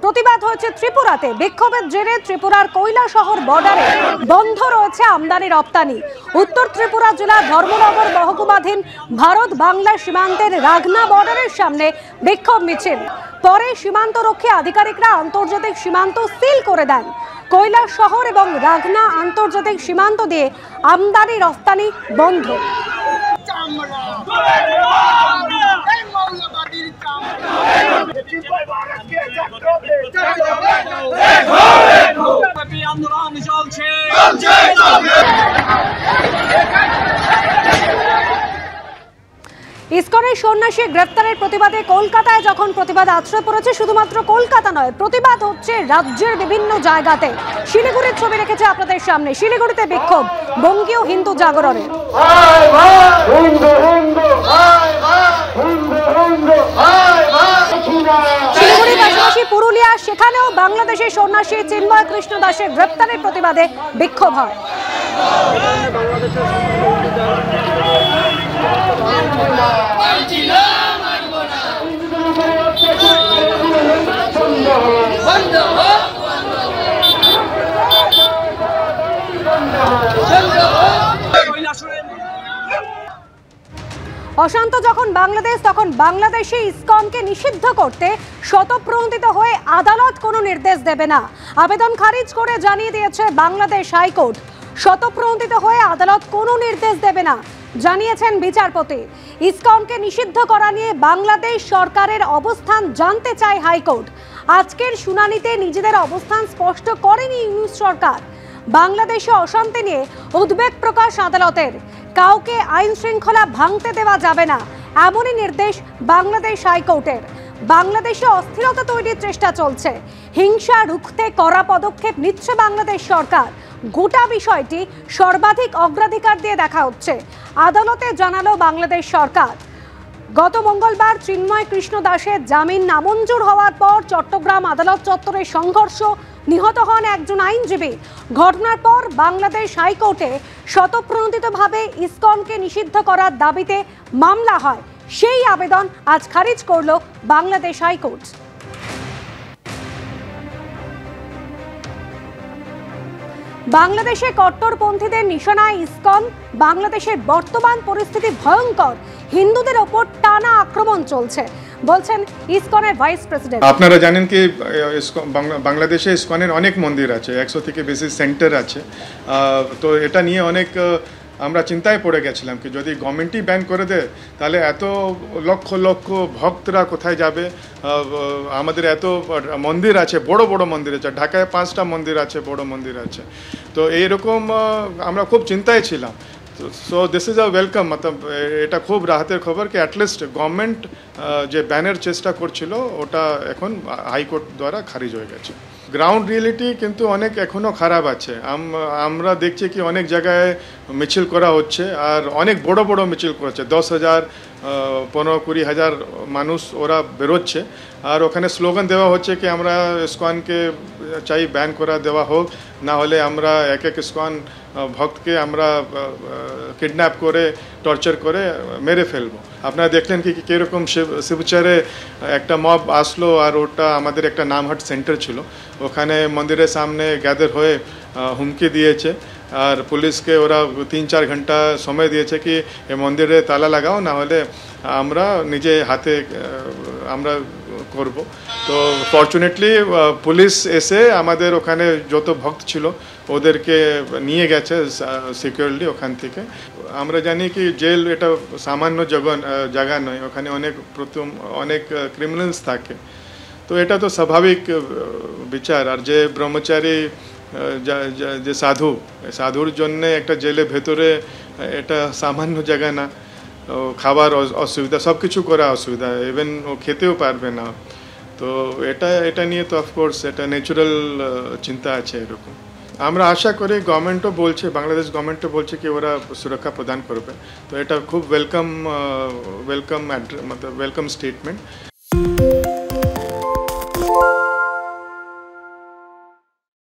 প্রতিবাদ হয়েছে ত্রিপুরাতে। বিক্ষোভের জেরে ত্রিপুরার কৈলাসহর বর্ডারে বন্ধ রয়েছে আমদানি রপ্তানি। উত্তর ত্রিপুরা জেলার ধর্মনগর মহকুমাধীন ভারত বাংলা সীমান্তের রাগনা বর্ডারের সামনে বিক্ষোভ মিছিল। পরে সীমান্তরক্ষী আধিকারিকরা আন্তর্জাতিক সীমান্ত সিল করে দেন। কৈলাসহর এবং রাগনা আন্তর্জাতিক সীমান্ত দিয়ে আমদানি রপ্তানি বন্ধ। ইসকনের সন্ন্যাসী গ্রেফতারের প্রতিবাদে কলকাতায় যখন প্রতিবাদ আশ্রয় পড়েছে, শুধুমাত্র কলকাতা নয়, প্রতিবাদ হচ্ছে রাজ্যের বিভিন্ন জায়গাতে। শিলিগুড়ির ছবি রেখেছে আপনাদের সামনে। শিলিগুড়িতে বিক্ষোভ বঙ্গীয় হিন্দু জাগরণের। শিলিগুড়ির পাশাপাশি পুরুলিয়া, সেখানেও বাংলাদেশের সন্ন্যাসী চিন্ময় কৃষ্ণ দাসের গ্রেফতারের প্রতিবাদে বিক্ষোভ হয়। অশান্ত যখন বাংলাদেশ, তখন বাংলাদেশে ইসকনকে নিষিদ্ধ করতে স্বতঃপ্রণোদিত হয়ে আদালত কোনো নির্দেশ দেবে না। আবেদন খারিজ করে জানিয়ে দিয়েছে বাংলাদেশ হাইকোর্ট। স্বতঃপ্রণোদিত হয়ে আদালত কোনো নির্দেশ দেবে না জানিয়েছেন বিচারপতি। ইসকনকে নিষিদ্ধ করা নিয়ে বাংলাদেশ সরকারের অবস্থান জানতে চায় হাইকোর্ট। আজকের শুনানিতে নিজেদের অবস্থান স্পষ্ট করেনি ইউনূস সরকার। বাংলাদেশে অশান্তি নিয়ে উদ্বেগ প্রকাশ আদালতের। কাউকে আইন শৃঙ্খলা ভাঙতে দেওয়া যাবে না, এমনই নির্দেশ বাংলাদেশ হাইকোর্টের। বাংলাদেশে অস্থিরতা তৈরির চেষ্টা চলছে। হিংসা রুখতে কড়া পদক্ষেপ নিচ্ছে বাংলাদেশ সরকার। গোটা বিষয়টি সর্বাধিক অগ্রাধিকার দিয়ে দেখা হচ্ছে, আদালতে জানালো বাংলাদেশ সরকার। গত মঙ্গলবার চিন্ময় কৃষ্ণ দাসের জামিন নামঞ্জুর হওয়ার পর চট্টগ্রাম আদালত চত্বরে সংঘর্ষ, নিহত হন একজন আইনজীবী। ঘটনার পর বাংলাদেশ হাইকোর্টে স্বতঃপ্রণোদিতভাবে ইসকনকে নিষিদ্ধ করার দাবিতে মামলা হয়। সেই আবেদন আজ খারিজ করল বাংলাদেশ হাইকোর্ট। বাংলাদেশে কট্টরপন্থীদের নিশানায় ইসকন। বাংলাদেশের বর্তমান পরিস্থিতি ভয়ঙ্কর। হিন্দুদের ওপর টানা আক্রমণ চলছে, বলছেন ইসকনের ভাইস প্রেসিডেন্ট। আপনারা জানেন কি বাংলাদেশে ইসকনের অনেক মন্দির আছে, 100 থেকে বেশি সেন্টার আছে। তো এটা নিয়ে অনেক আমরা চিন্তায় পড়ে গেছিলাম কি যদি গভর্নমেন্টই ব্যান করে দেয় তাহলে এত লক্ষ লক্ষ ভক্তরা কোথায় যাবে। আমাদের এত মন্দির আছে, বড় বড় মন্দির আছে, ঢাকায় 5টা মন্দির আছে, বড় মন্দির আছে। তো এইরকম আমরা খুব চিন্তায় ছিলাম। So this is a welcome, মতলব এটা খুব রাহতের খবর কি অ্যাটলিস্ট গভর্নমেন্ট যে ব্যানের চেষ্টা করছিল ওটা এখন হাইকোর্ট দ্বারা খারিজ হয়ে গেছে। গ্রাউন্ড রিয়েলিটি কিন্তু অনেক এখনও খারাপ আছে। আমরা দেখছি কি অনেক জায়গায় মিছিল করা হচ্ছে, আর অনেক বড় বড় মিছিল করছে। 10,000, 15-20 হাজার মানুষ ওরা বেরোচ্ছে, আর ওখানে স্লোগান দেওয়া হচ্ছে কি আমরা ইসকনকে চাই ব্যান করা দেওয়া হোক, না হলে আমরা এক এক ইসকন ভক্তকে আমরা কিডন্যাপ করে টর্চার করে মেরে ফেলবো। আপনারা দেখলেন কি কীরকম শিবচরে একটা মব আসলো, আর ওটা আমাদের একটা নামহাট সেন্টার ছিল, ওখানে মন্দিরের সামনে গ্যাদার হয়ে হুমকি দিয়েছে। আর পুলিশকে ওরা 3-4 ঘন্টা সময় দিয়েছে কি এই মন্দিরে তালা লাগাও, না হলে আমরা নিজে হাতে আমরা করব। তো ফরচুনেটলি পুলিশ এসে আমাদের ওখানে যত ভক্ত ছিল ওদেরকে নিয়ে গেছে সিকিউরলি ওখান থেকে। আমরা জানি কি জেল এটা সামান্য জায়গা নয়, ওখানে অনেক ক্রিমিনালস থাকে। তো এটা তো স্বাভাবিক বিচার। আর যে ব্রহ্মচারী যে সাধুর জন্য একটা জেলের ভেতরে এটা সামান্য জায়গা না, খাবার অসুবিধা, সব কিছু করা অসুবিধা, ইভেন ও খেতেও পারবে না। তো এটা নিয়ে তো অফকোর্স এটা ন্যাচুরাল চিন্তা আছে। এরকম আমরা আশা করি গভর্নমেন্টও বলছে, বাংলাদেশ গভর্নমেন্টও বলছে কি ওরা সুরক্ষা প্রদান করবে। তো এটা খুব ওয়েলকাম স্টেটমেন্ট।